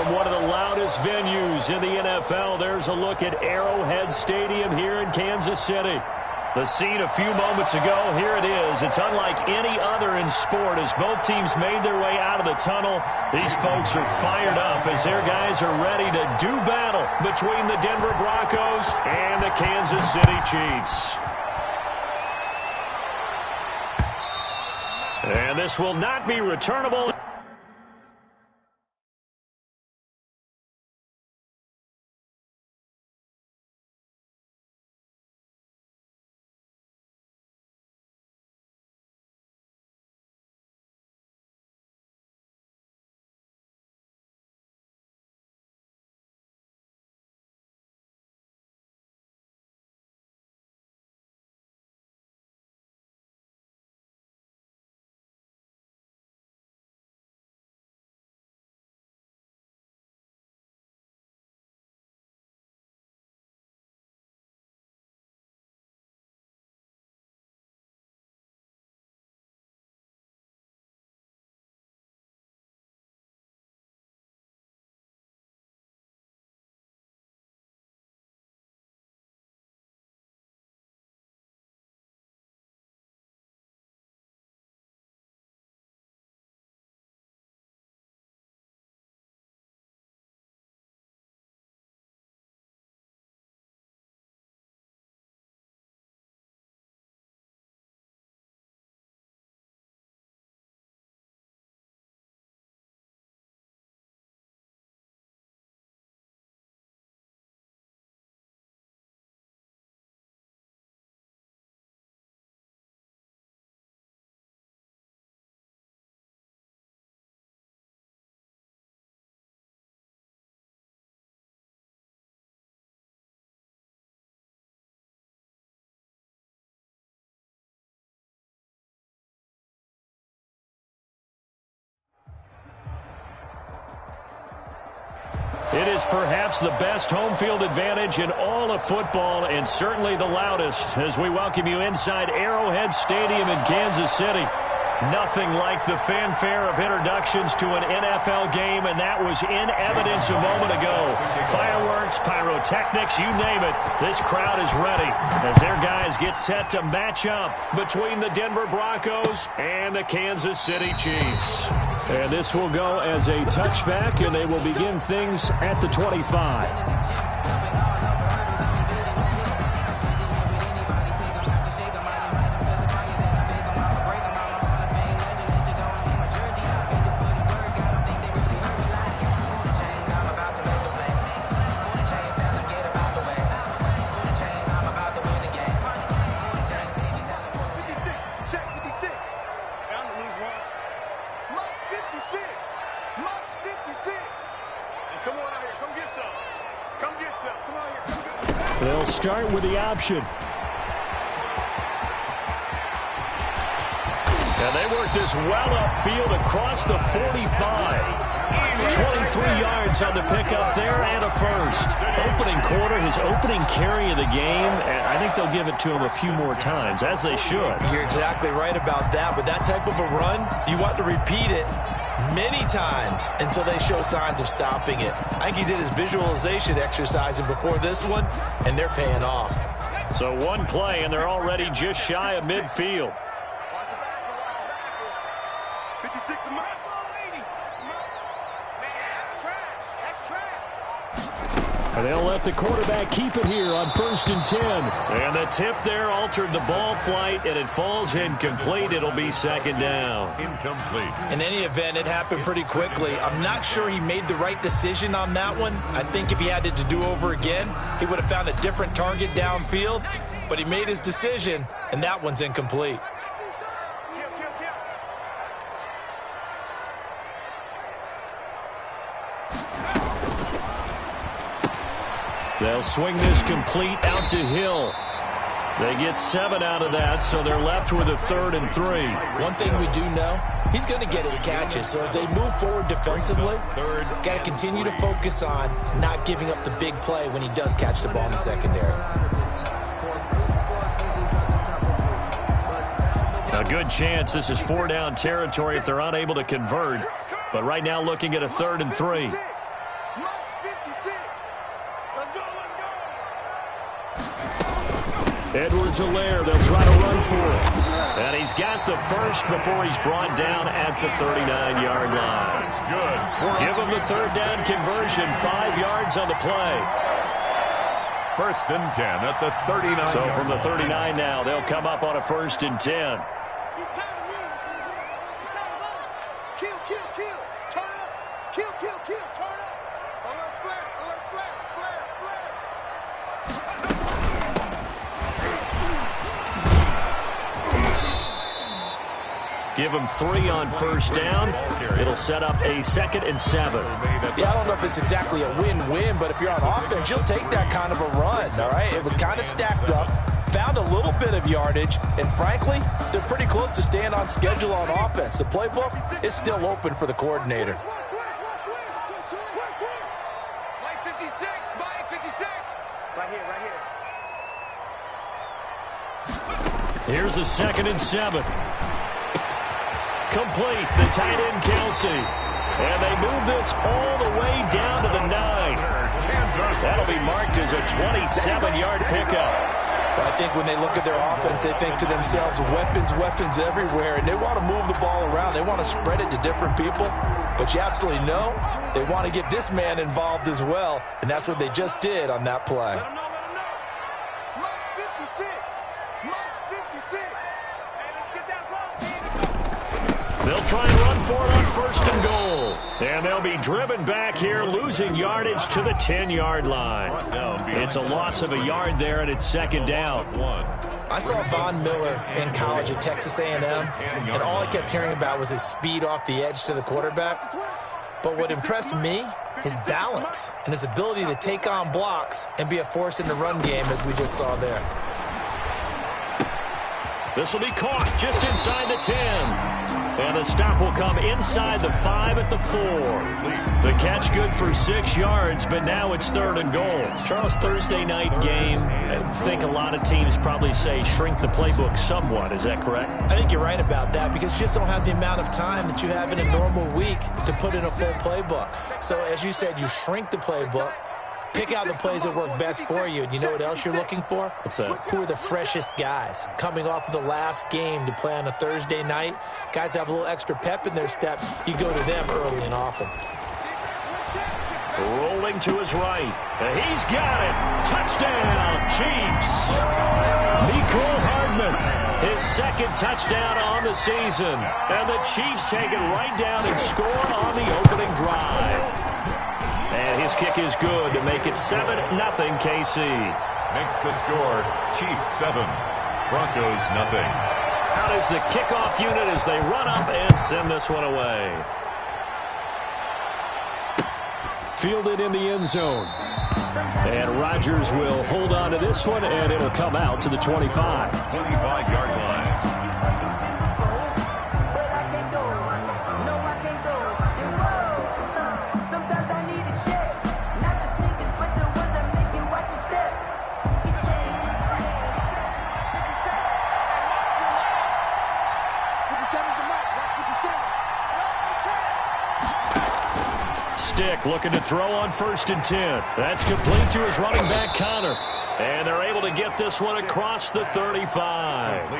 from one of the loudest venues in the NFL. There's a look at Arrowhead Stadium here in Kansas City. The scene a few moments ago, here it is. It's unlike any other in sport as both teams made their way out of the tunnel. These folks are fired up as their guys are ready to do battle between the Denver Broncos and the Kansas City Chiefs. And this will not be returnable. It is perhaps the best home field advantage in all of football and certainly the loudest as we welcome you inside Arrowhead Stadium in Kansas City. Nothing like the fanfare of introductions to an NFL game, and that was in evidence a moment ago. Fireworks, pyrotechnics, you name it. This crowd is ready as their guys get set to match up between the Denver Broncos and the Kansas City Chiefs. And this will go as a touchback, and they will begin things at the 25. They'll start with the option. And they work this well upfield across the 45. 23 yards on the pickup there and a first. Opening quarter, his opening carry of the game, and I think they'll give it to him a few more times, as they should. You're exactly right about that. With that type of a run, you want to repeat it many times until they show signs of stopping it. I think he did his visualization exercising before this one, and they're paying off. So one play, and they're already just shy of midfield. 56 a mile. And they'll let the quarterback keep it here on 1st and 10. And the tip there altered the ball flight, and it falls incomplete. It'll be second down. Incomplete. In any event, it happened pretty quickly. I'm not sure he made the right decision on that one. I think if he had it to do over again, he would have found a different target downfield. But he made his decision, and that one's incomplete. They'll swing this complete out to Hill. They get 7 out of that, so they're left with a 3rd and 3. One thing we do know, he's going to get his catches. So as they move forward defensively, got to continue to focus on not giving up the big play when he does catch the ball in the secondary. A good chance this is 4-down territory if they're unable to convert. But right now looking at a 3rd and 3. Edwards-Helaire, they'll try to run for it. And he's got the first before he's brought down at the 39-yard line. Good. Give him the third down conversion, 5 yards on the play. First and 10 at the 39. So from the 39 now, they'll come up on a first and 10. Give him 3 on first down. It'll set up a 2nd and 7. Yeah, I don't know if it's exactly a win-win, but if you're on offense, you'll take that kind of a run, all right? It was kind of stacked up, found a little bit of yardage, and frankly, they're pretty close to staying on schedule on offense. The playbook is still open for the coordinator. White 56, White 56. Right here. Here's a 2nd and 7. Complete, the tight end Kelsey. And they move this all the way down to the 9. That'll be marked as a 27-yard pickup. I think when they look at their offense, they think to themselves, weapons everywhere, and they want to move the ball around. They want to spread it to different people, but you absolutely know they want to get this man involved as well, and that's what they just did on that play. Let him know. Mark 56. Mark 56. Hey, let's get that ball. They'll try and run for it on first and goal. And they'll be driven back here, losing yardage to the 10-yard line. It's a loss of a yard there, and it's 2nd down. I saw Von Miller in college at Texas A&M, and all I kept hearing about was his speed off the edge to the quarterback. But what impressed me, his balance and his ability to take on blocks and be a force in the run game, as we just saw there. This will be caught just inside the 10. And the stop will come inside the 5 at the 4. The catch good for 6 yards, but now it's 3rd and goal. Charles, Thursday night game, I think a lot of teams probably say shrink the playbook somewhat. Is that correct? I think you're right about that because you just don't have the amount of time that you have in a normal week to put in a full playbook. So as you said, you shrink the playbook. Pick out the plays that work best for you. And you know what else you're looking for? What's that? Who are the freshest guys coming off of the last game to play on a Thursday night? Guys have a little extra pep in their step. You go to them early and often. Rolling to his right. And he's got it. Touchdown, Chiefs. Mecole Hardman, his 2nd touchdown on the season. And the Chiefs take it right down and score on the opening drive. And his kick is good to make it 7-0 KC. Makes the score Chiefs 7, Broncos nothing. Out is the kickoff unit as they run up and send this one away. Fielded in the end zone. And Rodgers will hold on to this one, and it'll come out to the 25. 25-yard line. Looking to throw on 1st and 10. That's complete to his running back, Connor. And they're able to get this one across the 35.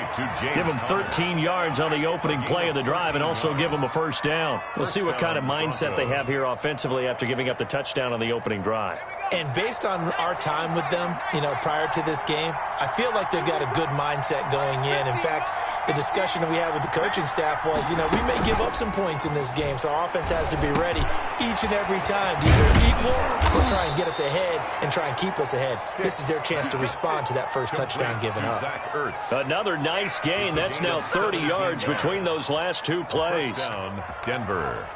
Give them 13 yards on the opening play of the drive and also give them a 1st down. We'll see what kind of mindset they have here offensively after giving up the touchdown on the opening drive. And based on our time with them, prior to this game, I feel like they've got a good mindset going in. In fact, the discussion that we had with the coaching staff was, we may give up some points in this game, so our offense has to be ready each and every time to either equal or try and get us ahead and try and keep us ahead. This is their chance to respond to that first touchdown given up. Another nice gain. That's now 30 yards between those last 2 plays. Down, Denver.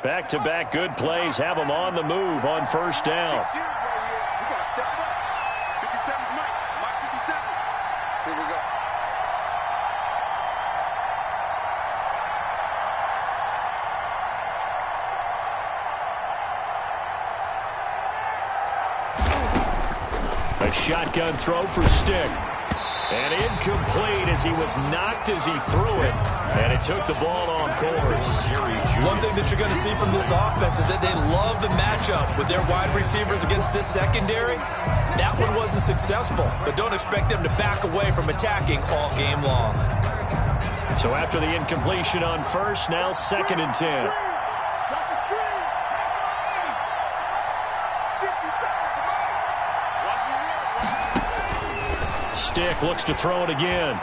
Back-to-back good plays have them on the move on 1st down. We got to step it up. 57's Mike. Mike 57. Here we go. A shotgun throw for Stick. And incomplete as he was knocked as he threw it. And it took the ball off course. One thing that you're going to see from this offense is that they love the matchup with their wide receivers against this secondary. That one wasn't successful, but don't expect them to back away from attacking all game long. So after the incompletion on first, now 2nd and 10. Stick looks to throw it again.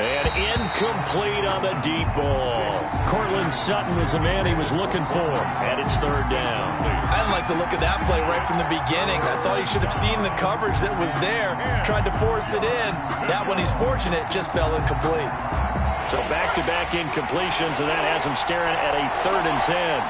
And incomplete on the deep ball. Cortland Sutton was the man he was looking for. And it's 3rd down. I didn't like the look of that play right from the beginning. I thought he should have seen the coverage that was there, tried to force it in. That one, he's fortunate, just fell incomplete. So back-to-back incompletions, and that has him staring at a 3rd and 10.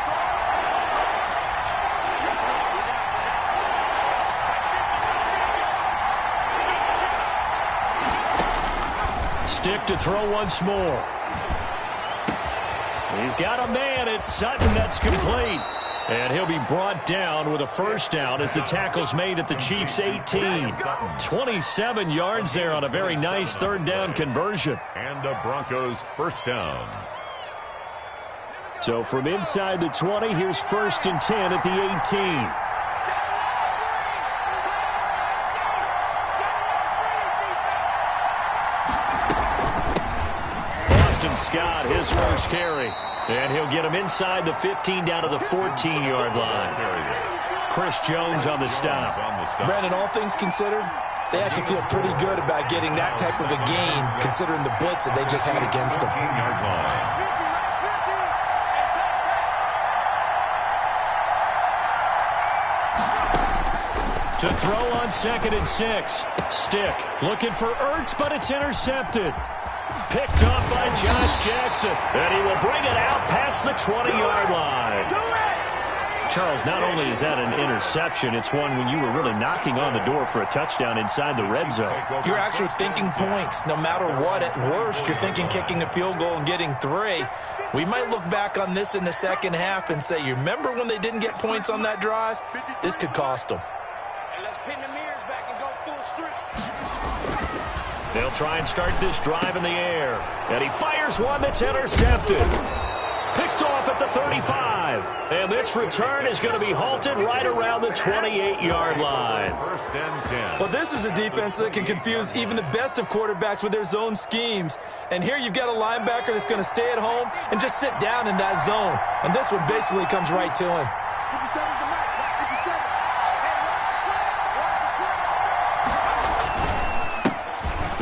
Stick to throw once more. He's got a man. It's Sutton. That's complete. And he'll be brought down with a 1st down as the tackle's made at the Chiefs' 18. 27 yards there on a very nice 3rd down conversion. And the Broncos 1st down. So from inside the 20, here's 1st and 10 at the 18. Scott, his first carry. And he'll get him inside the 15 down to the 14-yard line. Chris Jones on the stop. Brandon, all things considered, they have to feel pretty good about getting that type of a gain, considering the blitz that they just had against them. To throw on 2nd and 6. Stick looking for Ertz, but it's intercepted. Picked off by Josh Jackson. And he will bring it out past the 20-yard line. Charles, not only is that an interception, it's one when you were really knocking on the door for a touchdown inside the red zone. You're actually thinking points. No matter what, at worst, you're thinking kicking a field goal and getting 3. We might look back on this in the second half and say, you remember when they didn't get points on that drive? This could cost them. Let's pin the mirrors back and go full strip. They'll try and start this drive in the air. And he fires one that's intercepted. Picked off at the 35. And this return is going to be halted right around the 28-yard line. 1st and 10. Well, this is a defense that can confuse even the best of quarterbacks with their zone schemes. And here you've got a linebacker that's going to stay at home and just sit down in that zone. And this one basically comes right to him. 57's the mark. 57. Hey,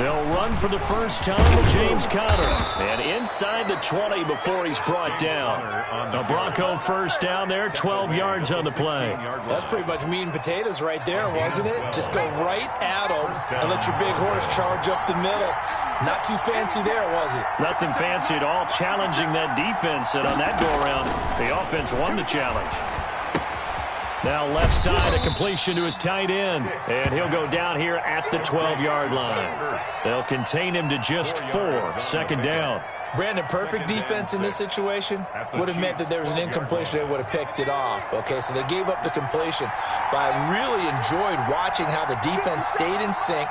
They'll run for the first time with James Conner. And inside the 20 before he's brought down. A Bronco 1st down there, 12 yards on the play. That's pretty much meat and potatoes right there, wasn't it? Just go right at him and let your big horse charge up the middle. Not too fancy there, was it? Nothing fancy at all, challenging that defense. And on that go-around, the offense won the challenge. Now left side, a completion to his tight end. And he'll go down here at the 12-yard line. They'll contain him to just 4. 2nd down. Brandon, perfect defense in this situation would have meant that there was an incompletion. They would have picked it off. Okay, so they gave up the completion. But I really enjoyed watching how the defense stayed in sync,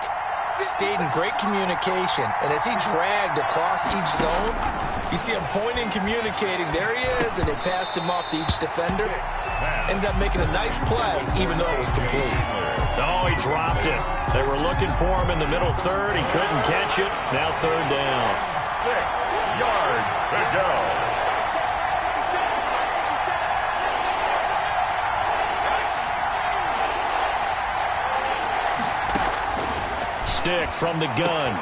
stayed in great communication. And as he dragged across each zone, you see him pointing, communicating. There he is, and they passed him off to each defender. Ended up making a nice play, even though it was complete. Oh, he dropped it. They were looking for him in the middle 3rd. He couldn't catch it. Now 3rd down. 6 yards to go. Stick from the gun.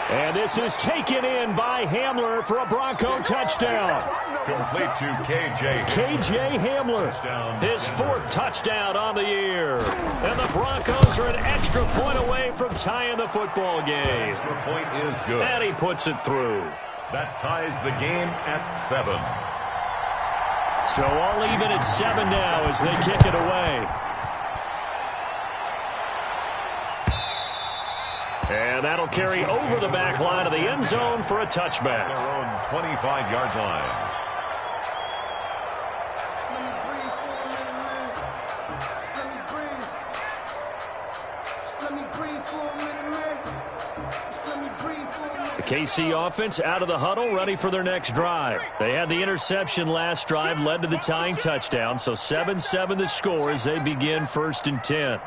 And this is taken in by Hamler for a Bronco touchdown. Complete to KJ Hamler. His 4th touchdown on the year. And the Broncos are an extra point away from tying the football game. Extra point is good. And he puts it through. That ties the game at 7. So all even at 7 now as they kick it away. And that'll carry over the back line of the end zone for a touchback. Their own 25-yard line. Let me breathe for a minute, man. KC offense out of the huddle, ready for their next drive. They had the interception last drive, led to the tying touchdown, so 7-7 the score as they begin 1st and 10.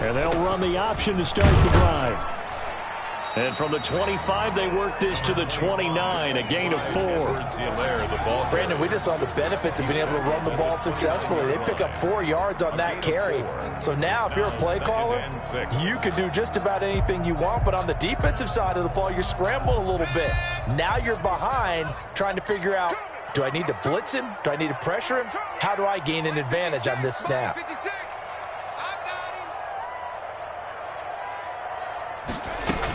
And they'll run the option to start the drive. And from the 25, they work this to the 29, a gain of 4. Brandon, we just saw the benefits of being able to run the ball successfully. They pick up 4 yards on that carry. So now if you're a play caller, you can do just about anything you want, but on the defensive side of the ball, you're scrambling a little bit. Now you're behind trying to figure out, do I need to blitz him? Do I need to pressure him? How do I gain an advantage on this snap?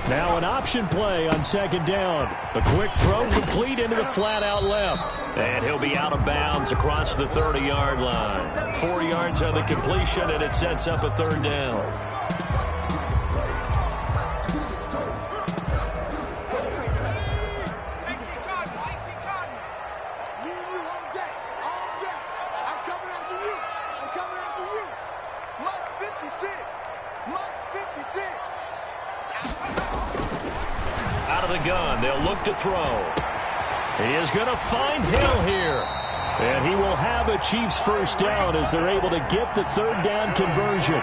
Now an option play on 2nd down. A quick throw complete into the flat out left. And he'll be out of bounds across the 30-yard line. 4 yards on the completion, and it sets up a 3rd down. Out of the gun, they'll look to throw. He is going to find Hill here. And he will have a Chiefs 1st down as they're able to get the 3rd down conversion.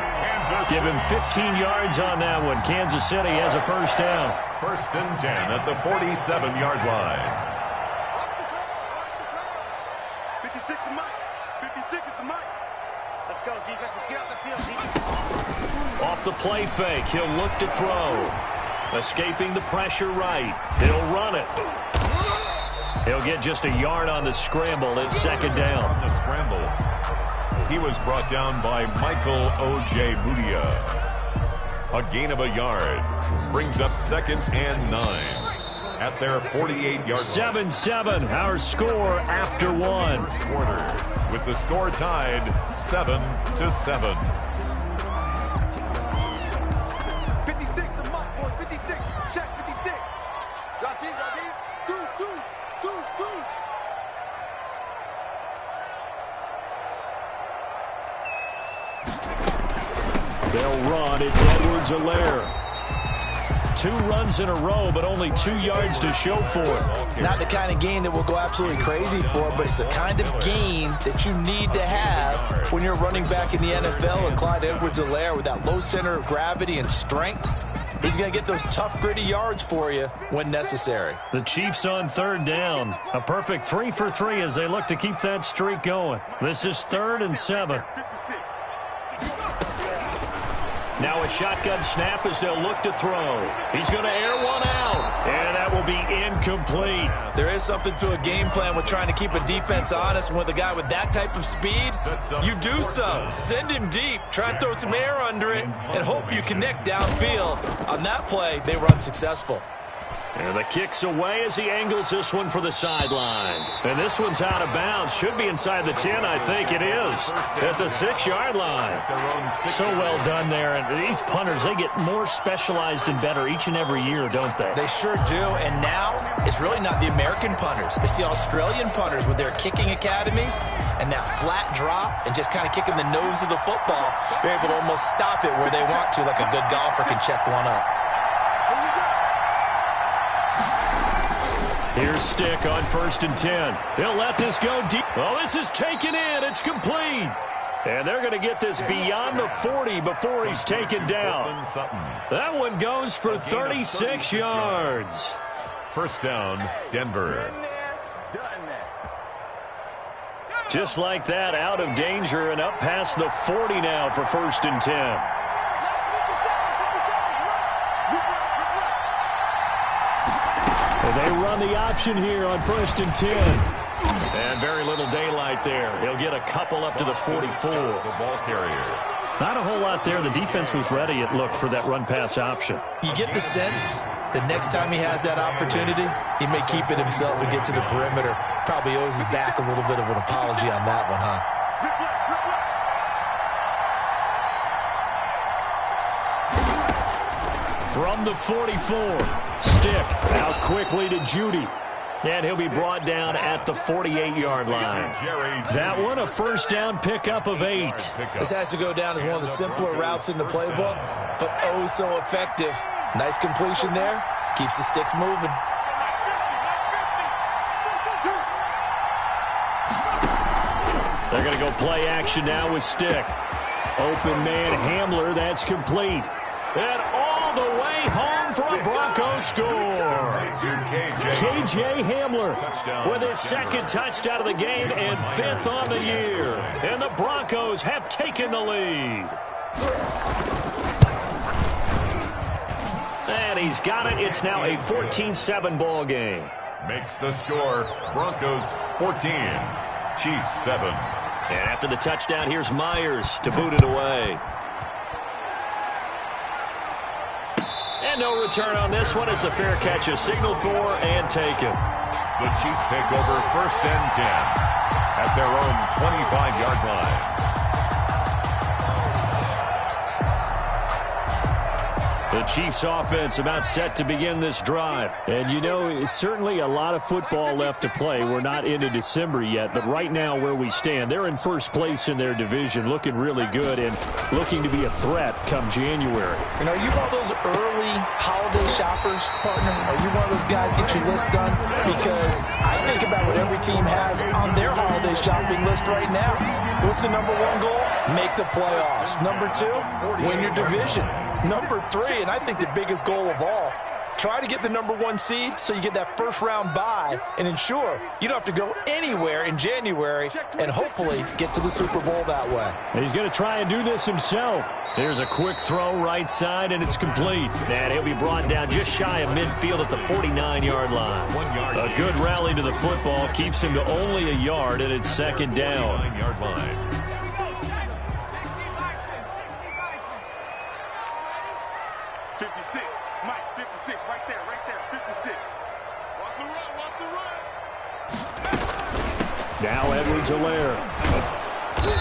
Give him 15 yards on that one. Kansas City has a 1st down. 1st and 10 at the 47-yard line. 56 to Mike. 56 is the Mike. Let's go, defense. Let's get out the field, defense. Off the play fake, he'll look to throw. Escaping the pressure right. He'll run it. He'll get just a yard on the scramble. It's 2nd down. On the scramble, he was brought down by Michael O.J. Mudia. A gain of a yard brings up 2nd and 9 at their 48-yard line. 7-7, our score after 1. Quarter, with the score tied 7-7. 56 to Mike, boys. 56. Check 56. Drop in, drop in. Deuce. They'll run. It's Edwards-Helaire. 2 runs in a row, but only 2 yards to show for it. Not the kind of gain that we'll go absolutely crazy for, but it's the kind of gain that you need to have when you're running back in the NFL. And Clyde Edwards-Helaire, with that low center of gravity and strength, he's going to get those tough, gritty yards for you when necessary. The Chiefs on 3rd down. A perfect 3 for 3 as they look to keep that streak going. This is 3rd and 7. 56. Now a shotgun snap as they'll look to throw. He's going to air one out, and that will be incomplete. There is something to a game plan with trying to keep a defense honest. With a guy with that type of speed, you do so. Send him deep, try and throw some air under it, and hope you connect downfield. On that play, they were unsuccessful. And the kick's away as he angles this one for the sideline. And this one's out of bounds. Should be inside the 10, I think it is. At the 6-yard line. So well done there. And these punters, they get more specialized and better each and every year, don't they? They sure do. And now, it's really not the American punters. It's the Australian punters with their kicking academies and that flat drop and just kind of kicking the nose of the football. They're able to almost stop it where they want to, like a good golfer can check one up. Here's Stick on 1st and 10. They'll let this go deep. Oh, this is taken in. It's complete. And they're going to get this beyond the 40 before he's taken down. That one goes for 36 yards. 1st down, Denver. Just like that, out of danger and up past the 40 now for 1st and 10. They run the option here on 1st and 10. And very little daylight there. He'll get a couple up to the 44. The ball carrier. Not a whole lot there. The defense was ready, it looked, for that run-pass option. You get the sense that next time he has that opportunity, he may keep it himself and get to the perimeter. Probably owes his back a little bit of an apology on that one, huh? From the 44, Stick out quickly to Judy. And he'll be brought down at the 48-yard line. That one, a 1st down pickup of 8. This has to go down as one of the simpler routes in the playbook, but oh so effective Nice completion there. Keeps the sticks moving. They're going to go play action now with stick. Open man Hamler, that's complete. And all the way home for a Broncos score. KJ Hamler with his second touchdown of the game and 5th on the year. And the Broncos have taken the lead. And he's got it. It's now a 14-7 ball game. Makes the score Broncos 14, Chiefs 7. And after the touchdown, here's Myers to boot it away. And no return on this one. It's a fair catch, a signal for and taken. The Chiefs take over 1st and 10 at their own 25-yard line. The Chiefs offense about set to begin this drive. And you know, certainly a lot of football left to play. We're not into December yet, but right now where we stand, they're in first place in their division, looking really good and looking to be a threat come January. And are you one of those early holiday shoppers, partner? Are you one of those guys get your list done? Because I think about what every team has on their holiday shopping list right now. What's the number 1 goal? Make the playoffs. Number 2, win your division. Number 3, and I think the biggest goal of all, try to get the number 1 seed so you get that first-round bye and ensure you don't have to go anywhere in January and hopefully get to the Super Bowl that way. And he's going to try and do this himself. There's a quick throw right side, and it's complete. And he'll be brought down just shy of midfield at the 49-yard line. A good rally to the football keeps him to only a yard, and it's 2nd down. 49-yard line. 56, Mike, 56, right there, 56. Watch the run. Now Edwards-Helaire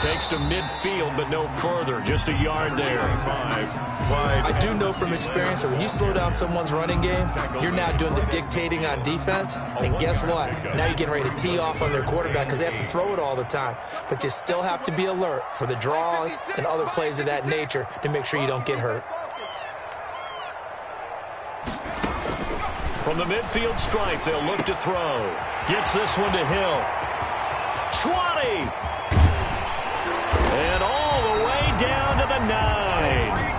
takes to midfield, but no further, just a yard there. I do know from experience that when you slow down someone's running game, you're now doing the dictating on defense, and guess what? Now you're getting ready to tee off on their quarterback because they have to throw it all the time. But you still have to be alert for the draws and other plays of that nature to make sure you don't get hurt. From the midfield stripe, they'll look to throw. Gets this one to Hill. 20! And all the way down to the 9.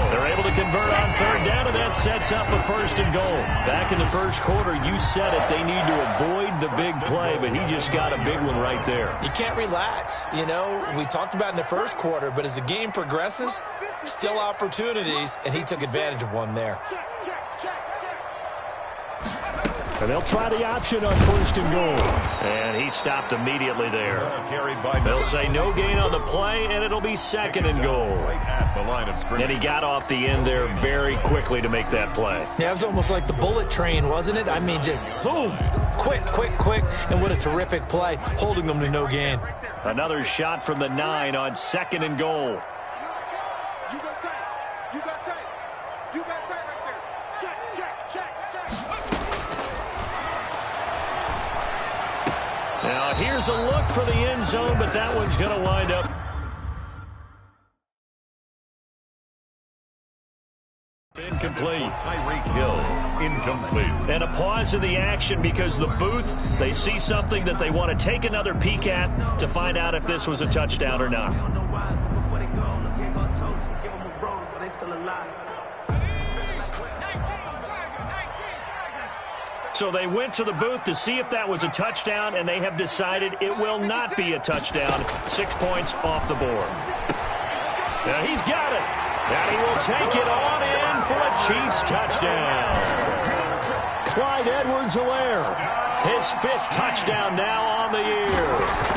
They're able to convert on 3rd down, and that sets up a 1st and goal. Back in the first quarter, you said it, they need to avoid the big play, but he just got a big one right there. You can't relax. You know, we talked about in the first quarter, but as the game progresses, still opportunities, and he took advantage of one there. And they'll try the option on 1st and goal. And he stopped immediately there. They'll say no gain on the play, and it'll be 2nd and goal. And he got off the end there very quickly to make that play. Yeah, it was almost like the bullet train, wasn't it? I mean, just zoom. Quick, quick, quick. And what a terrific play, holding them to no gain. Another shot from the 9 on 2nd and goal. You got tight. You got tight. You got tight right there. Check, check, check, check. Now, here's a look for the end zone, but that one's going to wind up incomplete. Tyreek Hill, incomplete. And a pause in the action because the booth, they see something that they want to take another peek at to find out if this was a touchdown or not. So they went to the booth to see if that was a touchdown, and they have decided it will not be a touchdown. 6 points off the board. Now he's got it. And he will take it on in for a Chiefs touchdown. Clyde Edwards-Helaire, his 5th touchdown now on the year.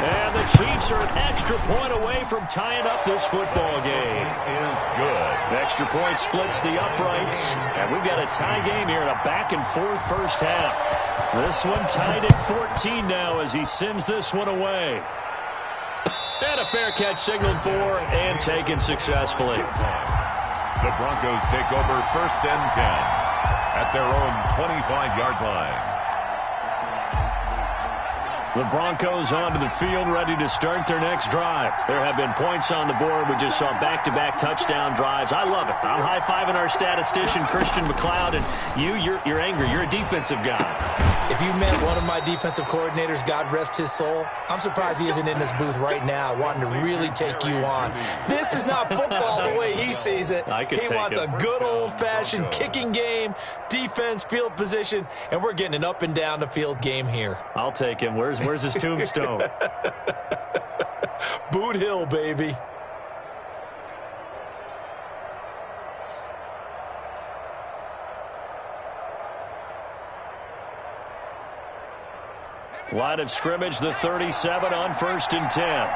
And the Chiefs are an extra point away from tying up this football game. Is good. Extra point splits the uprights. And we've got a tie game here in a back-and-forth first half. This one tied at 14 now as he sends this one away. And a fair catch signaled for and taken successfully. The Broncos take over 1st and 10 at their own 25-yard line. The Broncos onto the field, ready to start their next drive. There have been points on the board. We just saw back-to-back touchdown drives. I love it. I'm high-fiving our statistician, Christian McLeod, and you're angry. You're a defensive guy. If you met one of my defensive coordinators, God rest his soul, I'm surprised he isn't in this booth right now wanting to really take you on. This is not football the way he sees it. He wants a good old-fashioned kicking game, defense, field position, and we're getting an up-and-down-the-field game here. I'll take him. Where's his tombstone? Boot Hill, baby. Line of scrimmage, the 37 on 1st and 10. 57's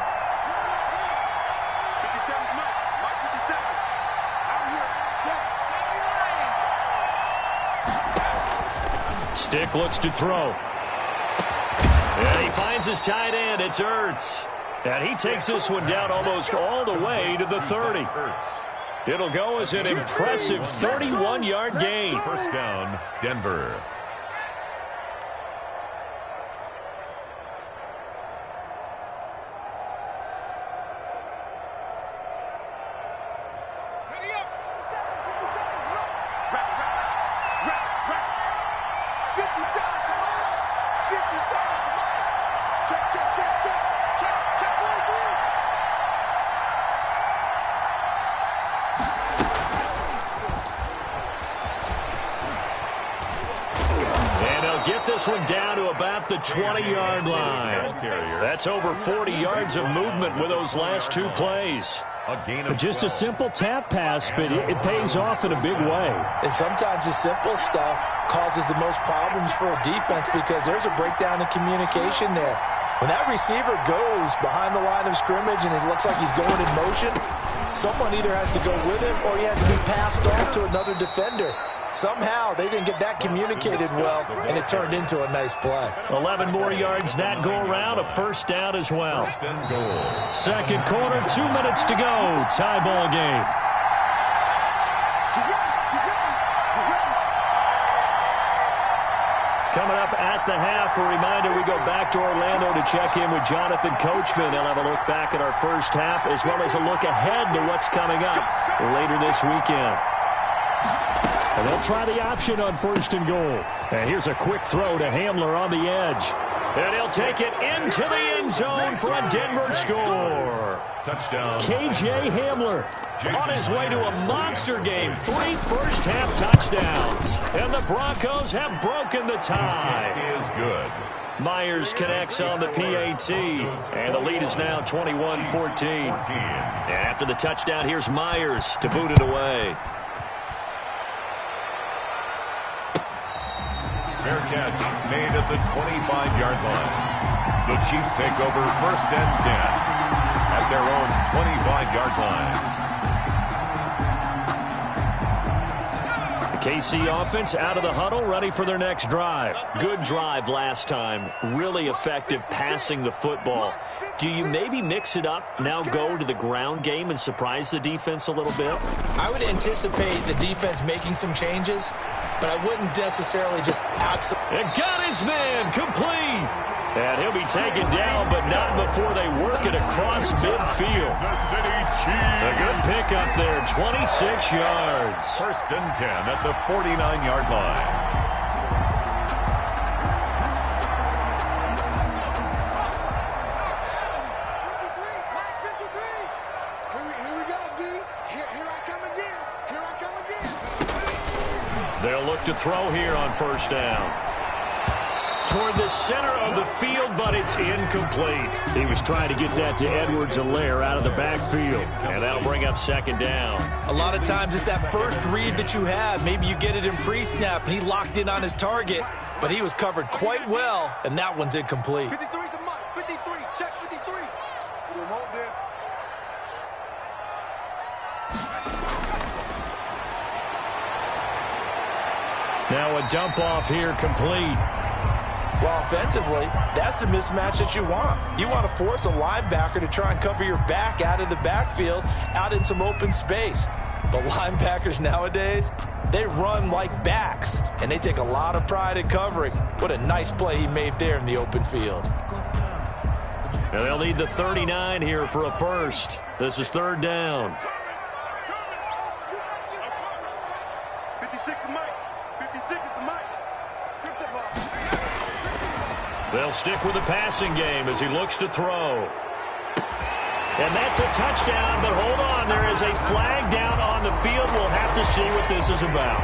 Mike 57. Out here. Stick looks to throw. And he finds his tight end. It's Rzsl. And he takes this one down almost all the way to the 30. It'll go as an impressive 31-yard gain. First down, Denver. One down to about the 20-yard line. That's over 40 yards of movement with those last two plays. Just a simple tap pass, but it pays off in a big way. And sometimes the simple stuff causes the most problems for a defense because there's a breakdown in communication there. When that receiver goes behind the line of scrimmage and it looks like he's going in motion, someone either has to go with him or he has to be passed off to another defender. Somehow they didn't get that communicated well, and it turned into a nice play. 11 more yards that go around, a first down as well. Second quarter, 2 minutes to go. Tie ball game. Coming up at the half, a reminder we go back to Orlando to check in with Jonathan Coachman. He'll have a look back at our first half as well as a look ahead to what's coming up later this weekend. And they'll try the option on 1st and goal. And here's a quick throw to Hamler on the edge. And he'll take it into the end zone for a Denver score. Touchdown. KJ Hamler on his way to a monster game. 3 first-half touchdowns. And the Broncos have broken the tie. It is good. Myers connects on the PAT. And the lead is now 21-14. And after the touchdown, here's Myers to boot it away. Fair catch made at the 25-yard line. The Chiefs take over 1st and 10 at their own 25-yard line. The KC offense out of the huddle, ready for their next drive. Good drive last time. Really effective passing the football. Do you maybe mix it up, now go to the ground game and surprise the defense a little bit? I would anticipate the defense making some changes, but I wouldn't necessarily just absolutely. And got his man complete. And he'll be taken down, but not before they work it across midfield. A good pickup there, 26 yards. 1st and 10 at the 49-yard line. They'll look to throw here on 1st down. Toward the center of the field, but it's incomplete. He was trying to get that to Edwards-Helaire out of the backfield, and that'll bring up 2nd down. A lot of times it's that first read that you have. Maybe you get it in pre-snap, and he locked in on his target, but he was covered quite well, and that one's incomplete. 53's the mark. 53. Check 53. We don't want this. Now a dump off here complete. Well, offensively, that's the mismatch that you want. You want to force a linebacker to try and cover your back out of the backfield, out in some open space. But linebackers nowadays, they run like backs, and they take a lot of pride in covering. What a nice play he made there in the open field. And they'll need the 39 here for a first. This is third down. 56 is Mike. 56 is the Mike. Strip that ball. They'll stick with the passing game as he looks to throw. And that's a touchdown, but hold on. There is a flag down on the field. We'll have to see what this is about.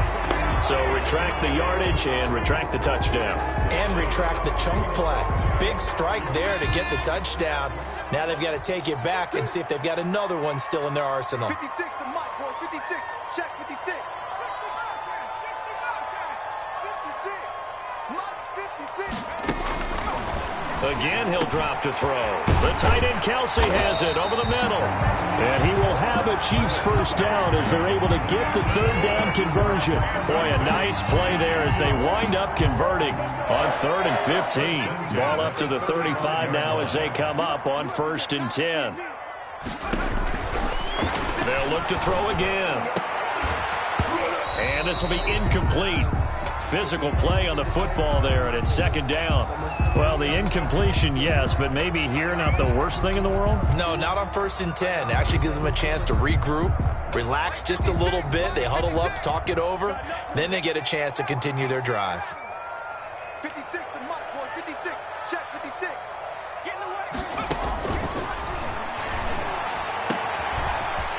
So retract the yardage and retract the touchdown. And retract the chunk play. Big strike there to get the touchdown. Now they've got to take it back and see if they've got another one still in their arsenal. 56 to Mike, boys. 56. Check 56. 65 56. Mike's 56. Again, he'll drop to throw. The tight end, Kelsey, has it over the middle. And he will have a Chiefs first down as they're able to get the third down conversion. Boy, a nice play there as they wind up converting on 3rd and 15. Ball up to the 35 now as they come up on 1st and 10. They'll look to throw again. And this will be incomplete. Physical play on the football there, and it's 2nd down. Well, the incompletion, yes, but maybe here not the worst thing in the world? No, not on 1st and 10. Actually gives them a chance to regroup, relax just a little bit. They huddle up, talk it over. Then they get a chance to continue their drive. 56 to Mike, boys. 56. Check 56. Get in the way.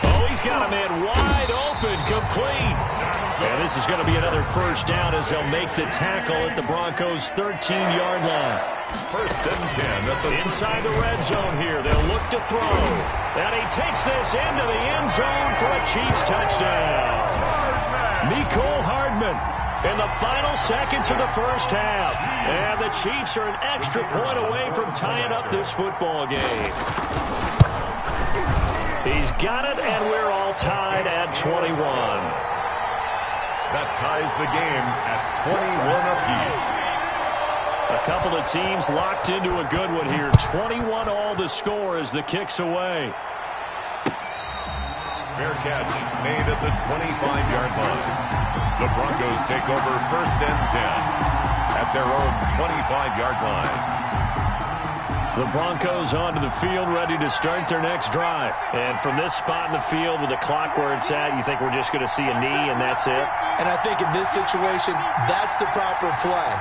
Oh, he's got a man wide open, complete. And this is going to be another first down as they'll make the tackle at the Broncos' 13-yard line. 1st and 10. Inside the red zone here. They'll look to throw. And he takes this into the end zone for a Chiefs touchdown. Mecole Hardman in the final seconds of the first half. And the Chiefs are an extra point away from tying up this football game. He's got it, and we're all tied at 21. That ties the game at 21 apiece. A couple of teams locked into a good one here. 21 all the score as the kick's away. Fair catch made at the 25-yard line. The Broncos take over 1st and 10 at their own 25-yard line. The Broncos onto the field, ready to start their next drive. And from this spot in the field with the clock where it's at, you think we're just going to see a knee and that's it? And I think in this situation, that's the proper play.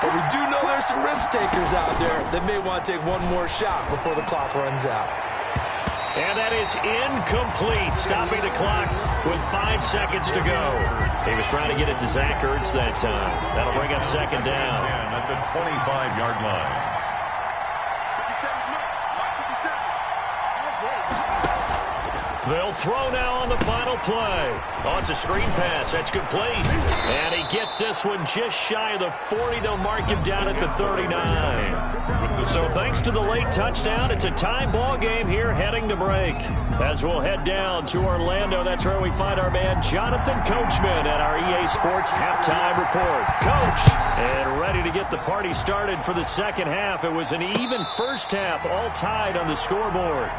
But we do know there's some risk takers out there that may want to take one more shot before the clock runs out. And that is incomplete, stopping the clock with 5 seconds to go. He was trying to get it to Zach Ertz that time. That'll bring up 2nd down. At the 25-yard line. They'll throw now on the final play. Oh, it's a screen pass. That's complete. And he gets this one just shy of the 40. They'll mark him down at the 39. So thanks to the late touchdown, it's a tie ball game here heading to break. As we'll head down to Orlando, that's where we find our man Jonathan Coachman at our EA Sports Halftime Report. Coach, and ready to get the party started for the second half. It was an even first half, all tied on the scoreboard.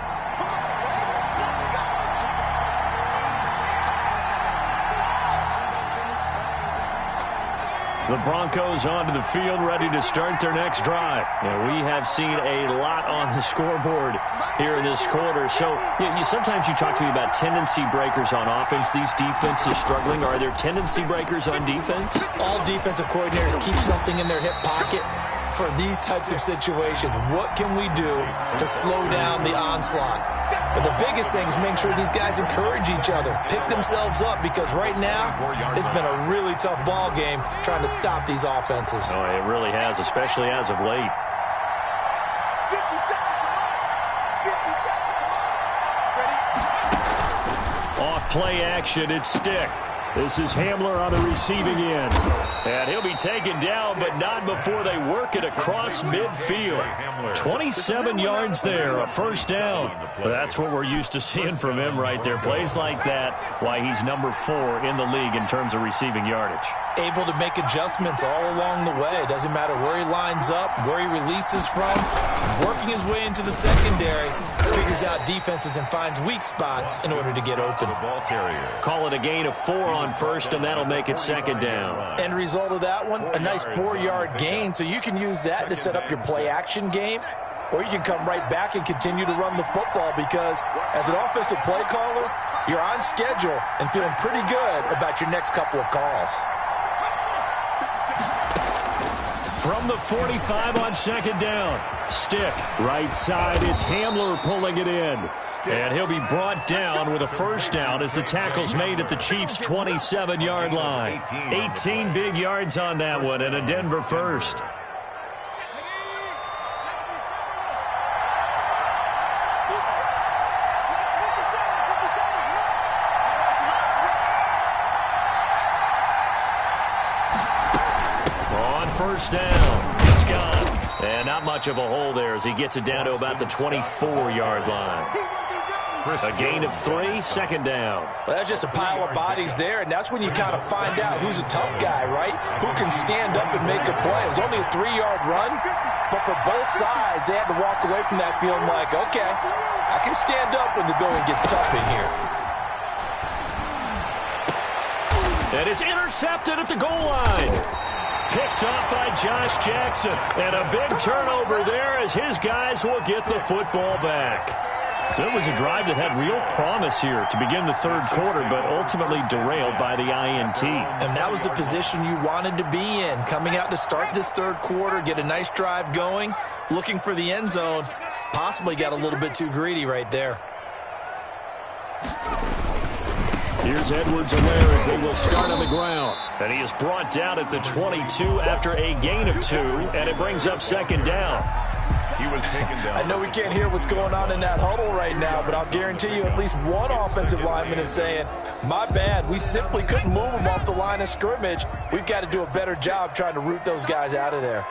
The Broncos onto the field, ready to start their next drive. And we have seen a lot on the scoreboard here in this quarter. So sometimes you talk to me about tendency breakers on offense. These defenses struggling. Are there tendency breakers on defense? All defensive coordinators keep something in their hip pocket for these types of situations. What can we do to slow down the onslaught? But the biggest thing is make sure these guys encourage each other, pick themselves up, because right now it's been a really tough ball game trying to stop these offenses. Oh, it really has, especially as of late. 50 seconds. 50 seconds. Ready? Off play action, it's Stick. This is Hamler on the receiving end. And he'll be taken down, but not before they work it across midfield. 27 yards there, a first down. That's what we're used to seeing from him right there. Plays like that, why he's number 4 in the league in terms of receiving yardage. able to make adjustments all along the way. Doesn't matter where he lines up, where he releases from. Working his way into the secondary, figures out defenses and finds weak spots in order to get open. Ball carrier. Call it a gain of 4 on first, and that'll make it second down. End result of that one, a nice 4-yard gain. So you can use that to set up your play-action game, or you can come right back and continue to run the football because as an offensive play caller, you're on schedule and feeling pretty good about your next couple of calls. From the 45 on second down. Stick. Right side, it's Hamler pulling it in. And he'll be brought down with a first down as the tackle's made at the Chiefs' 27-yard line. 18 big yards on that one and a Denver first. First down, Scott. And not much of a hole there as he gets it down to about the 24-yard line. A gain of 3, second down. Well, that's just a pile of bodies there, and that's when you kind of find out who's a tough guy, right? Who can stand up and make a play. It was only a 3-yard run, but for both sides, they had to walk away from that feeling like, okay, I can stand up when the going gets tough in here. And it's intercepted at the goal line. Picked up by Josh Jackson. And a big turnover there as his guys will get the football back. So it was a drive that had real promise here to begin the third quarter, but ultimately derailed by the INT. And that was the position you wanted to be in. Coming out to start this third quarter, get a nice drive going, looking for the end zone. Possibly got a little bit too greedy right there. Here's Edwards-Helaire as they will start on the ground. And he is brought down at the 22 after a gain of 2, and it brings up second down. He was taken down. I know we can't hear what's going on in that huddle right now, but I'll guarantee you at least one offensive lineman is saying, my bad, we simply couldn't move him off the line of scrimmage. We've got to do a better job trying to root those guys out of there.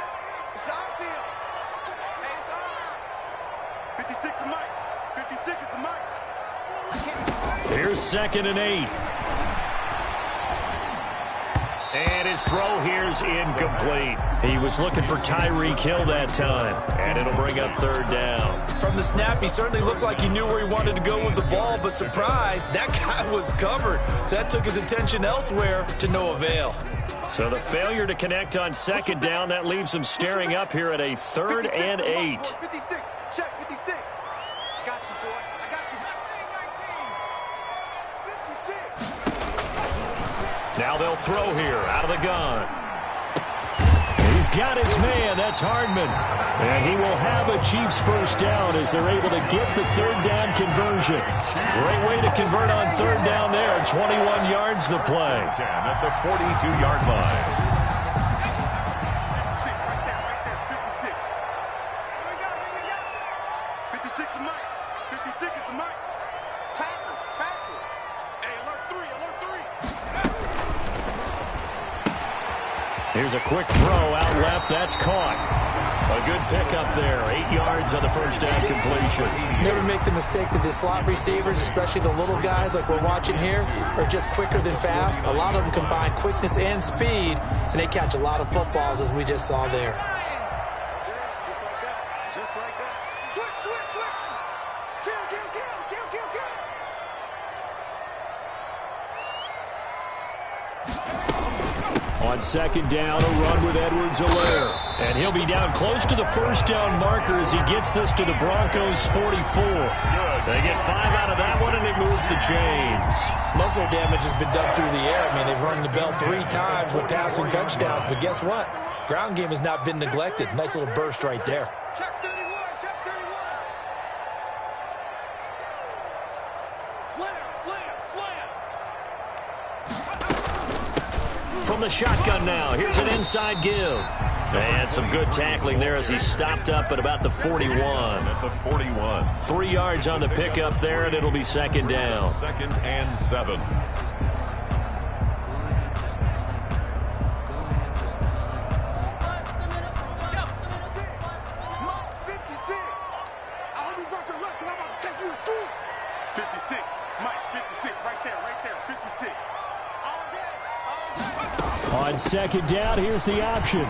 56 is Mike. 56 is the Mike. Here's 2nd and 8. And his throw here's incomplete. He was looking for Tyreek Hill that time. And it'll bring up third down. From the snap, he certainly looked like he knew where he wanted to go with the ball, but surprise, that guy was covered. So that took his attention elsewhere to no avail. So the failure to connect on second down, that leaves him staring up here at a 3rd and 8. 56, check 56. I got you, boy. I got you. 56. Now they'll throw here out of the gun. He's got his man. That's Hardman. And he will have a Chiefs first down as they're able to get the third down conversion. Great way to convert on third down there. 21 yards the play. 10 at the 42-yard line. 56, right there, 56. 56 is Mike. 56 is the Mike. Tackles. Hey, alert 3. Here's a quick throw out left. That's caught. A good pickup there. 8 yards on the first down completion. Never make the mistake that the slot receivers, especially the little guys like we're watching here, are just quicker than fast. A lot of them combine quickness and speed, and they catch a lot of footballs as we just saw there. Just like that. Just like that. Switch. Kill. On second down, a run with Edwards-Helaire. And he'll be down close to the first down marker as he gets this to the Broncos' 44. They get 5 out of that one, and it moves the chains. Most of their damage has been done through the air. I mean, they've rung the bell 3 times with passing touchdowns, but guess what? Ground game has not been neglected. Nice little burst right there. Check 31. Slam. From the shotgun now, here's an inside give. And some good tackling there as he stopped up at about the 41. At the 41. 3 yards on the pickup there, and it'll be second down. 2nd and 7. On second down, here's the option.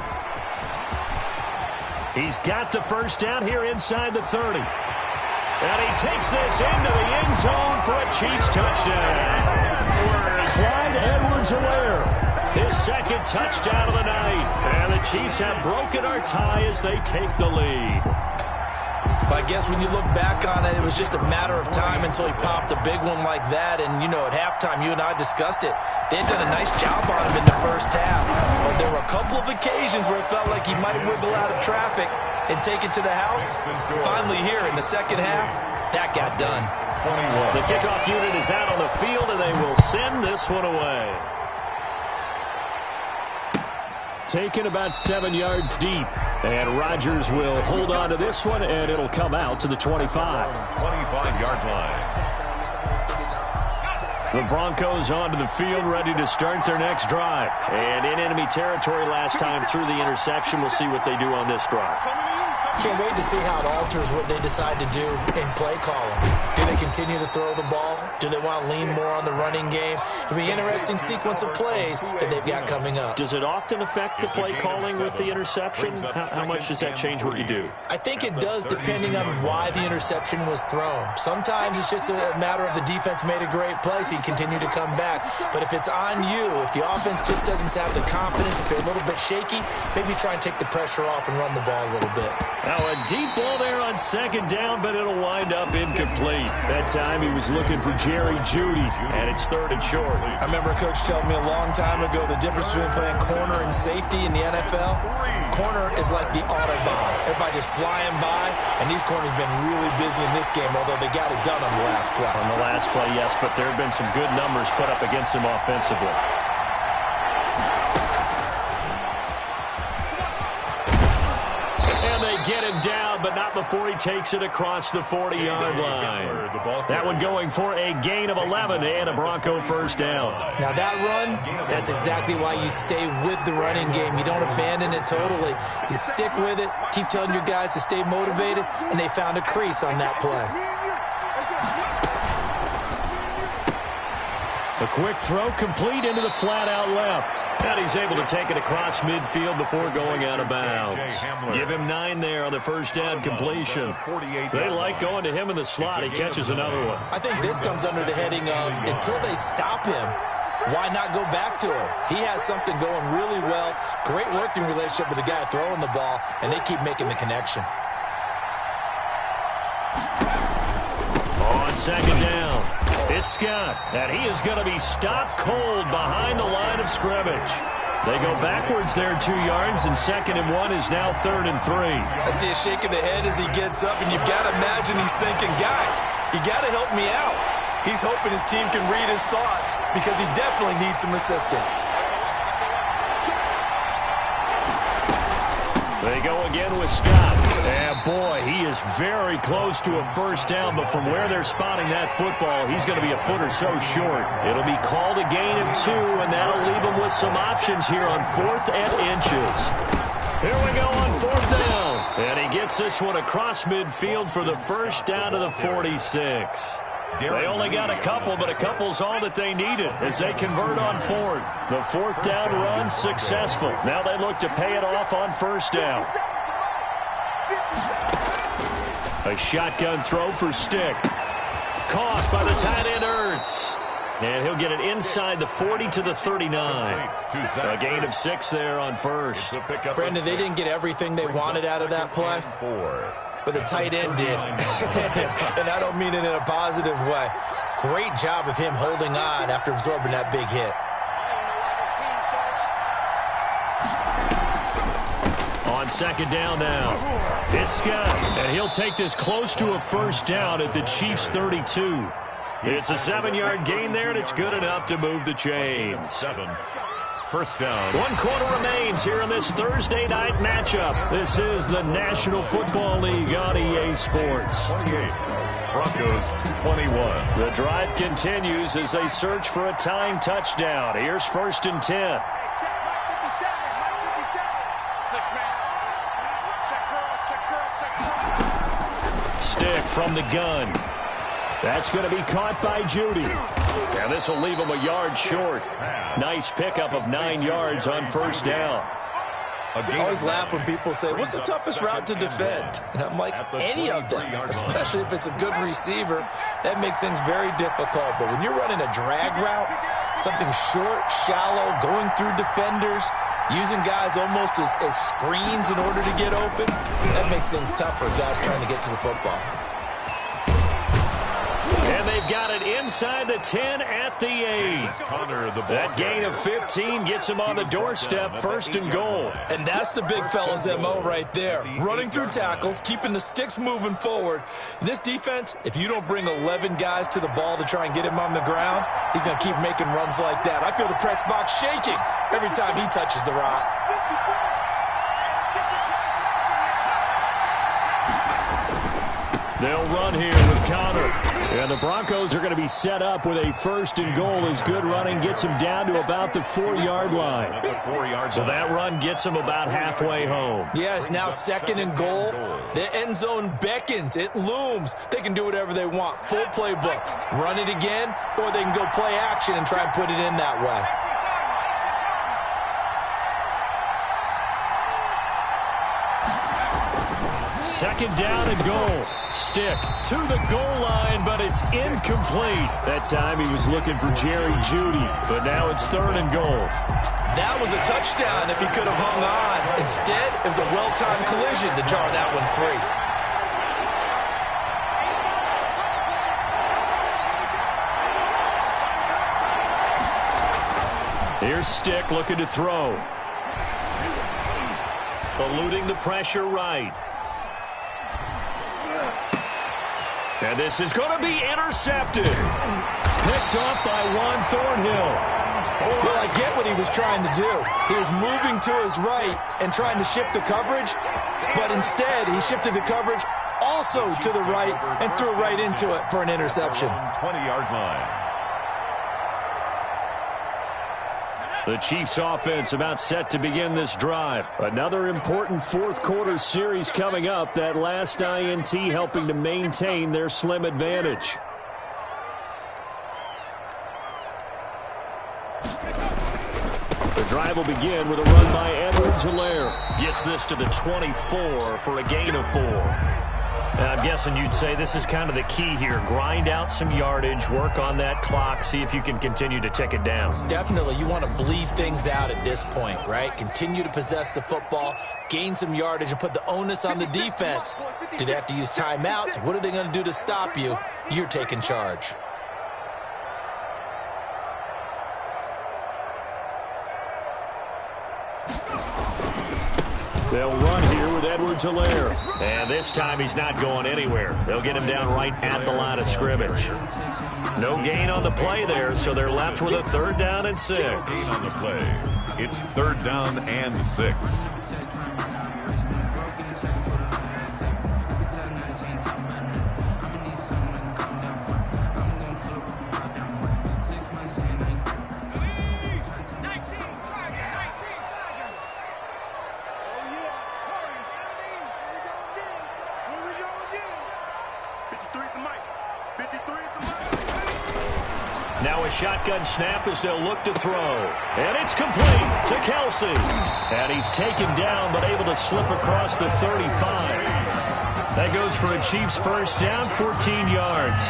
He's got the first down here inside the 30. And he takes this into the end zone for a Chiefs touchdown. Clyde Edwards-Helaire, his second touchdown of the night. And the Chiefs have broken our tie as they take the lead. But I guess when you look back on it, it was just a matter of time until he popped a big one like that. And, you know, at halftime, you and I discussed it. They had done a nice job on him in the first half. But there were a couple of occasions where it felt like he might wiggle out of traffic and take it to the house. Finally here in the second half, that got done. The kickoff unit is out on the field, and they will send this one away. Taken about 7 yards deep. And Rodgers will hold on to this one, and it'll come out to the 25. 25-yard line. The Broncos onto the field, ready to start their next drive. And in enemy territory last time through the interception. We'll see what they do on this drive. Can't wait to see how it alters what they decide to do in play calling. Do they continue to throw the ball? Do they want to lean more on the running game? It'll be an interesting sequence of plays that they've got coming up. Does it often affect the play calling with the interception? How much does that change what you do? I think it does depending on why the interception was thrown. Sometimes it's just a matter of the defense made a great play, so you continue to come back. But if it's on you, if the offense just doesn't have the confidence, if they're a little bit shaky, maybe try and take the pressure off and run the ball a little bit. Now a deep ball there on second down, but it'll wind up incomplete. That time he was looking for Jerry Jeudy, and it's third and short. I remember a coach telling me a long time ago the difference between playing corner and safety in the NFL. Corner is like the Autobahn. Everybody just flying by, and these corners have been really busy in this game, although they got it done on the last play. On the last play, yes, but there have been some good numbers put up against them offensively. Get him down, but not before he takes it across the 40-yard line. That one going for a gain of 11 and a Bronco first down. Now that run, that's exactly why you stay with the running game. You don't abandon it totally. You stick with it, keep telling your guys to stay motivated, and they found a crease on that play. A quick throw complete into the flat out left. And he's able to take it across midfield before going out of bounds. Give him 9 there on the first down completion. They like going to him in the slot. He catches another one. I think this comes under the heading of until they stop him, why not go back to him? He has something going really well. Great working relationship with the guy throwing the ball, and they keep making the connection. On second down, it's Scott, and he is going to be stopped cold behind the line of scrimmage. They go backwards there 2 yards, and 2nd and 1 is now 3rd and 3. I see a shake of the head as he gets up, and you've got to imagine he's thinking, guys, you got to help me out. He's hoping his team can read his thoughts because he definitely needs some assistance. They go again with Scott. And boy, he is very close to a first down, but from where they're spotting that football, he's going to be a foot or so short. It'll be called a gain of 2, and that'll leave him with some options here on 4th and inches. Here we go on 4th down. And he gets this one across midfield for the first down to the 46. They only got a couple, but a couple's all that they needed as they convert on 4th. The 4th down run successful. Now they look to pay it off on first down. A shotgun throw for Stick. Caught by the tight end Ertz. And he'll get it inside the 40 to the 39. A gain of 6 there on first. Brandon, they didn't get everything they wanted out of that play, but the tight end did. And I don't mean it in a positive way. Great job of him holding on after absorbing that big hit. On second down now, it's Scott, and he'll take this close to a first down at the Chiefs' 32. It's a 7-yard gain there, and it's good enough to move the chains. 7. First down. 1 quarter remains here in this Thursday night matchup. This is the National Football League on EA Sports. 28. Broncos 21. The drive continues as they search for a tying touchdown. Here's 1st and 10. Stick from the gun. That's going to be caught by Judy. And this will leave him a yard short. Nice pickup of 9 yards on first down. I always laugh when people say, what's the toughest route to defend? And I'm like, any of them, especially if it's a good receiver. That makes things very difficult. But when you're running a drag route, something short, shallow, going through defenders, using guys almost as screens in order to get open, that makes things tough for guys trying to get to the football. And they've got it inside the 10 at the 8. That gain of 15 gets him on the doorstep, first and goal. And that's the big fella's MO right there. Running through tackles, keeping the sticks moving forward. In this defense, if you don't bring 11 guys to the ball to try and get him on the ground, he's going to keep making runs like that. I feel the press box shaking every time he touches the rock. They'll run here with Connor. And the Broncos are going to be set up with a first and goal as good running gets them down to about the 4-yard line. So that run gets them about halfway home. Yeah, it's now second and goal. The end zone beckons. It looms. They can do whatever they want. Full playbook. Run it again, or they can go play action and try and put it in that way. Second down and goal. Stick to the goal line, but it's incomplete. That time he was looking for Jerry Jeudy, but now it's third and goal. That was a touchdown if he could have hung on. Instead, it was a well-timed collision to jar that one free. Here's Stick looking to throw. Eluding the pressure right. And this is going to be intercepted. Picked off by Juan Thornhill. Well, I get what he was trying to do. He was moving to his right and trying to shift the coverage, but instead he shifted the coverage also to the right and threw right into it for an interception. 20-yard line. The Chiefs offense about set to begin this drive. Another important fourth quarter series coming up. That last INT helping to maintain their slim advantage. The drive will begin with a run by Rzsl. Gets this to the 24 for a gain of 4. I'm guessing you'd say this is kind of the key here. Grind out some yardage, work on that clock, see if you can continue to tick it down. Definitely. You want to bleed things out at this point, right? Continue to possess the football, gain some yardage, and put the onus on the defense. Do they have to use timeouts? What are they going to do to stop you? You're taking charge. They'll run here with Rzsl. And this time he's not going anywhere. They'll get him down right at the line of scrimmage. No gain on the play there, so they're left with a third down and 6. Gain on the play. It's third down and 6. Now a shotgun snap as they'll look to throw. And it's complete to Kelsey. And he's taken down but able to slip across the 35. That goes for a Chiefs first down, 14 yards.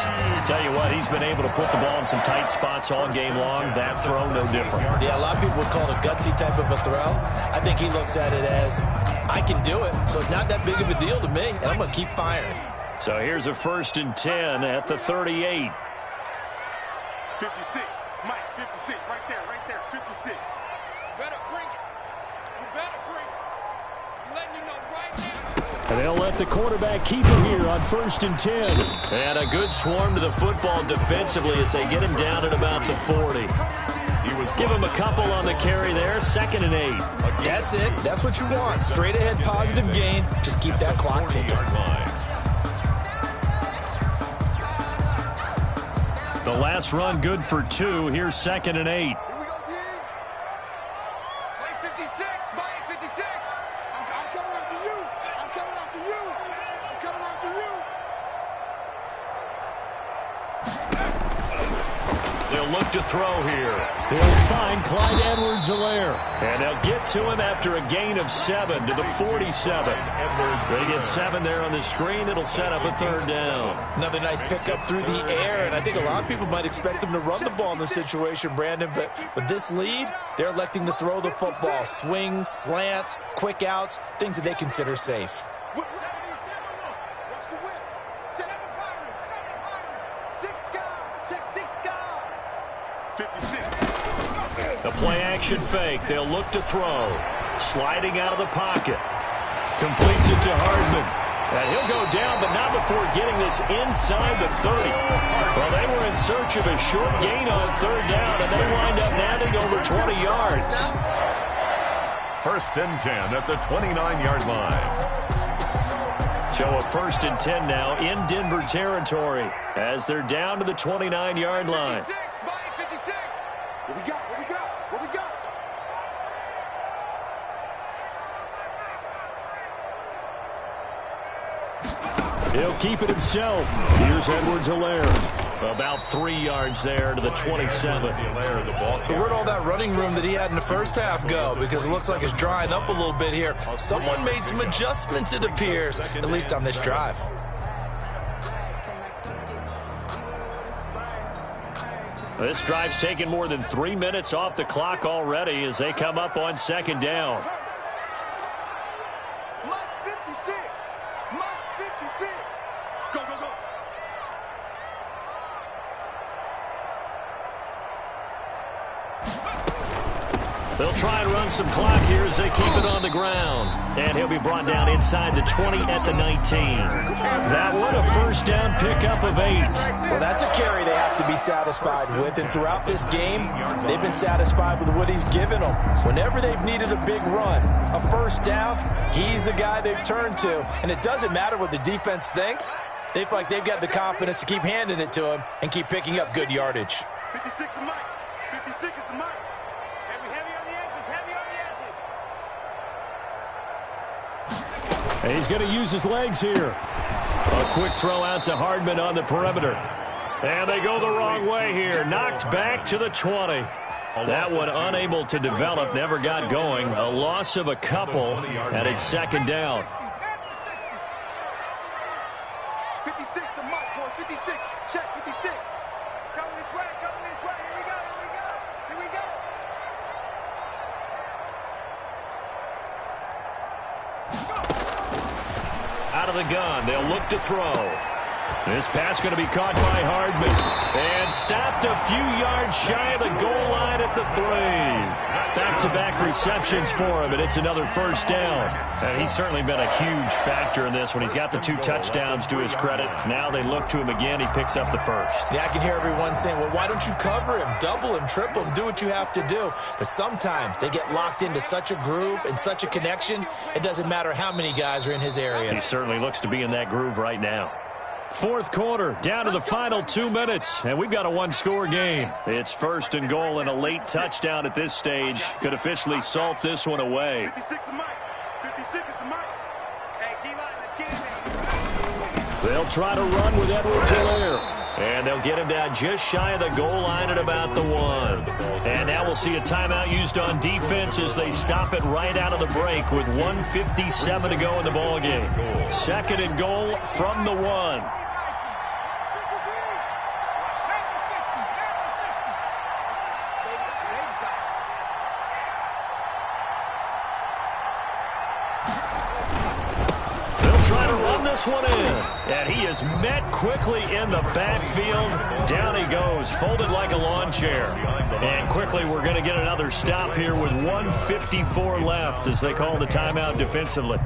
Tell you what, he's been able to put the ball in some tight spots all game long. That throw, no different. Yeah, a lot of people would call it a gutsy type of a throw. I think he looks at it as, I can do it, so it's not that big of a deal to me, and I'm going to keep firing. So here's a 1st and 10 at the 38. 56, Mike, 56, right there, 56. Better bring it. You better bring it. I'm letting you know right now. And they'll let the quarterback keep it here on 1st and 10. And a good swarm to the football defensively as they get him down at about the 40. Give him a couple on the carry there, 2nd and 8. That's it. That's what you want. Straight ahead positive gain. Just keep that clock ticking. The last run good for 2. Here's 2nd and 8. Here we go, D. Play 56, Mike, 56. I'm coming after you. I'm coming after you. I'm coming after you. They'll look to throw here. They'll find Clyde Edwards-Helaire. And they'll get to him after a gain of 7 to the 47. They get 7 there on the screen. It'll set up a 3rd down. Another nice pickup through the air, and I think a lot of people might expect them to run the ball in this situation, Brandon, but with this lead, they're electing to throw the football. Swings, slants, quick outs, things that they consider safe. The play-action fake. They'll look to throw. Sliding out of the pocket. Completes it to Hardman. And he'll go down, but not before getting this inside the 30. Well, they were in search of a short gain on 3rd down, and they wind up nabbing over 20 yards. 1st and 10 at the 29-yard line. So a 1st and 10 now in Denver territory as they're down to the 29-yard line. 56, Mike, 56. What we got? What we got? What we got? He'll keep it himself. Here's Edwards-Helaire. About 3 yards there to the 27. So where'd all that running room that he had in the first half go? Because it looks like it's drying up a little bit here. Someone made some adjustments, it appears, at least on this drive. This drive's taken more than 3 minutes off the clock already as they come up on 2nd down. Must 56. Must 56. Go, go, go. They'll try and run some clock here as they keep it on the ground. And he'll be brought down inside the 20 at the 19. That one a 1st down pickup of 8. Well, that's a carry they have to be satisfied with. And throughout this game, they've been satisfied with what he's given them. Whenever they've needed a big run, a 1st down, he's the guy they've turned to. And it doesn't matter what the defense thinks. They feel like they've got the confidence to keep handing it to him and keep picking up good yardage. 56 is Mike. 56 is the Mike. Heavy on the edges. Heavy on the edges. And he's going to use his legs here. A quick throw out to Hardman on the perimeter. And they go the wrong way here. Knocked back to the 20. That one unable to develop, never got going. A loss of a couple, and it's 2nd down. 56 the Mike, boys. 56. Check 56. It's coming this way. Coming this way. Here we go. Here we go. Here we go. Out of the gun, they'll look to throw. This pass going to be caught by Hardman. And stopped a few yards shy of the goal line at the 3. Back-to-back receptions for him, and it's another 1st down. And he's certainly been a huge factor in this when he's got the 2 touchdowns to his credit. Now they look to him again. He picks up the 1st. Yeah, I can hear everyone saying, well, why don't you cover him, double him, triple him, do what you have to do. But sometimes they get locked into such a groove and such a connection, it doesn't matter how many guys are in his area. He certainly looks to be in that groove right now. 4th quarter, down to the final 2 minutes, and we've got a 1-score game. It's 1st and goal, and a late touchdown at this stage could officially salt this one away. 56 is Mike. 56 is the Mike. Hey, D-line, let's get in there. They'll try to run with Edwards-Helaire. And they'll get him down just shy of the goal line at about the 1. And now we'll see a timeout used on defense as they stop it right out of the break with 1:57 to go in the ballgame. 2nd and goal from the 1. One in, and he is met quickly in the backfield. Down he goes, folded like a lawn chair. And quickly we're going to get another stop here with 1:54 left as they call the timeout defensively.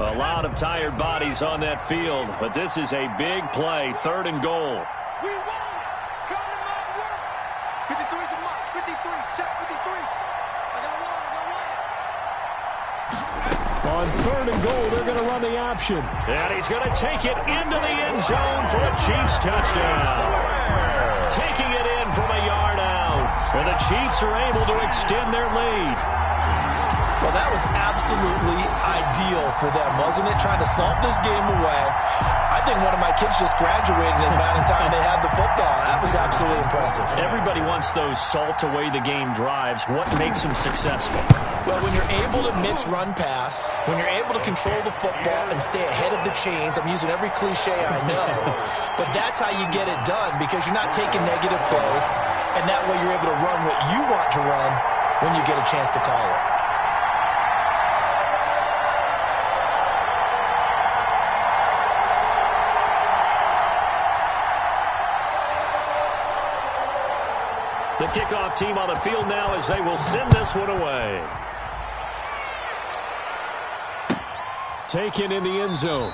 A lot of tired bodies on that field, but this is a big play, 3rd and goal. We won it. Come to my work. 53 is the Mike. 53. Check 53. I got one. On 3rd and goal, they're going to run the option. And he's going to take it into the end zone for a Chiefs touchdown. Taking it in from a yard out. And the Chiefs are able to extend their lead. Well, that was absolutely ideal for them, wasn't it? Trying to salt this game away. I I think one of my kids just graduated in the amount of time they had the football. That was absolutely impressive. Everybody wants those salt-away-the-game drives. What makes them successful? Well, when you're able to mix run-pass, when you're able to control the football and stay ahead of the chains, I'm using every cliche I know, but that's how you get it done because you're not taking negative plays, and that way you're able to run what you want to run when you get a chance to call it. The kickoff team on the field now as they will send this one away. Taken in the end zone.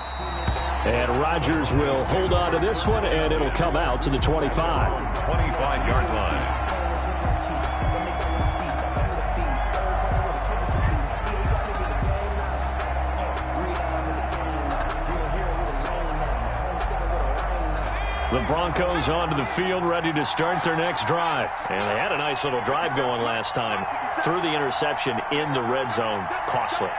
And Rodgers will hold on to this one, and it'll come out to the 25. 25-yard line. The Broncos onto the field, ready to start their next drive. And they had a nice little drive going last time. Threw the interception in the red zone. Costly.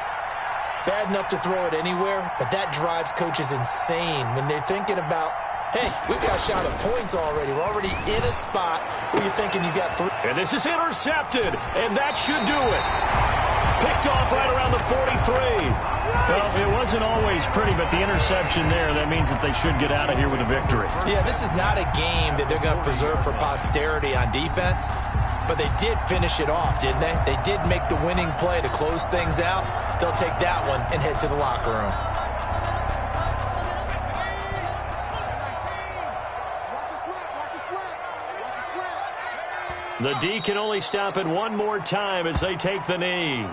Bad enough to throw it anywhere, but that drives coaches insane when they're thinking about, hey, we've got a shot at points already. We're already in a spot where you're thinking you got 3. And this is intercepted, and that should do it. Picked off right around the 43. Well, it wasn't always pretty, but the interception there, that means that they should get out of here with a victory. Yeah, this is not a game that they're going to preserve for posterity on defense, but they did finish it off, didn't they? They did make the winning play to close things out. They'll take that one and head to the locker room. The D can only stop it one more time as they take the knee.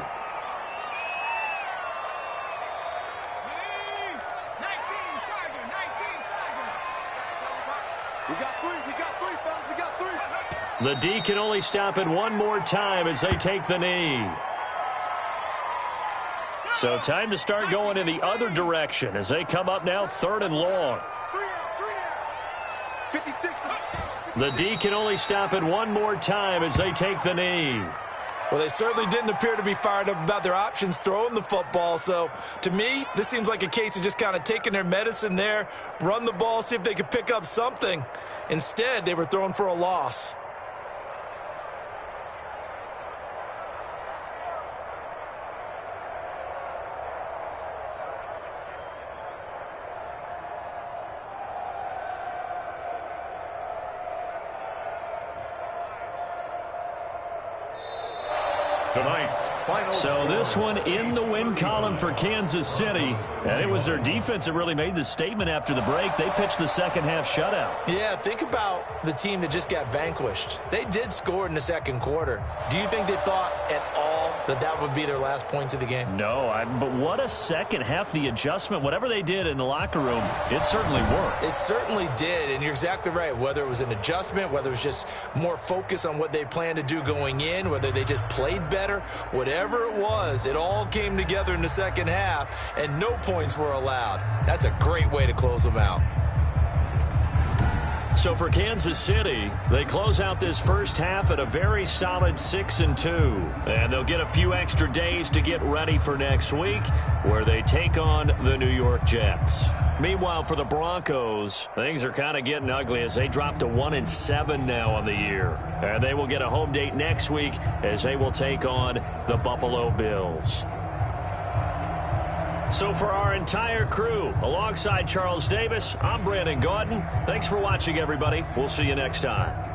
The D can only stop it one more time as they take the knee. So time to start going in the other direction as they come up now 3rd and long. The D can only stop it one more time as they take the knee. Well, they certainly didn't appear to be fired up about their options throwing the football. So, to me, this seems like a case of just kind of taking their medicine there, run the ball, see if they could pick up something. Instead, they were throwing for a loss. Tonight's final So this one in the win column for Kansas City. And it was their defense that really made the statement after the break. They pitched the second half shutout. Yeah, think about the team that just got vanquished. They did score in the second quarter. Do you think they thought at all that that would be their last points of the game? No, but what a second half. The adjustment, whatever they did in the locker room, it certainly worked. It certainly did, and you're exactly right. Whether it was an adjustment, whether it was just more focus on what they planned to do going in, whether they just played better, whatever it was, it all came together in the second half, and no points were allowed. That's a great way to close them out. So for Kansas City, they close out this first half at a very solid 6-2. And they'll get a few extra days to get ready for next week, where they take on the New York Jets. Meanwhile, for the Broncos, things are kind of getting ugly as they drop to 1-7 now on the year. And they will get a home date next week as they will take on the Buffalo Bills. So for our entire crew, alongside Charles Davis, I'm Brandon Gaudin. Thanks for watching, everybody. We'll see you next time.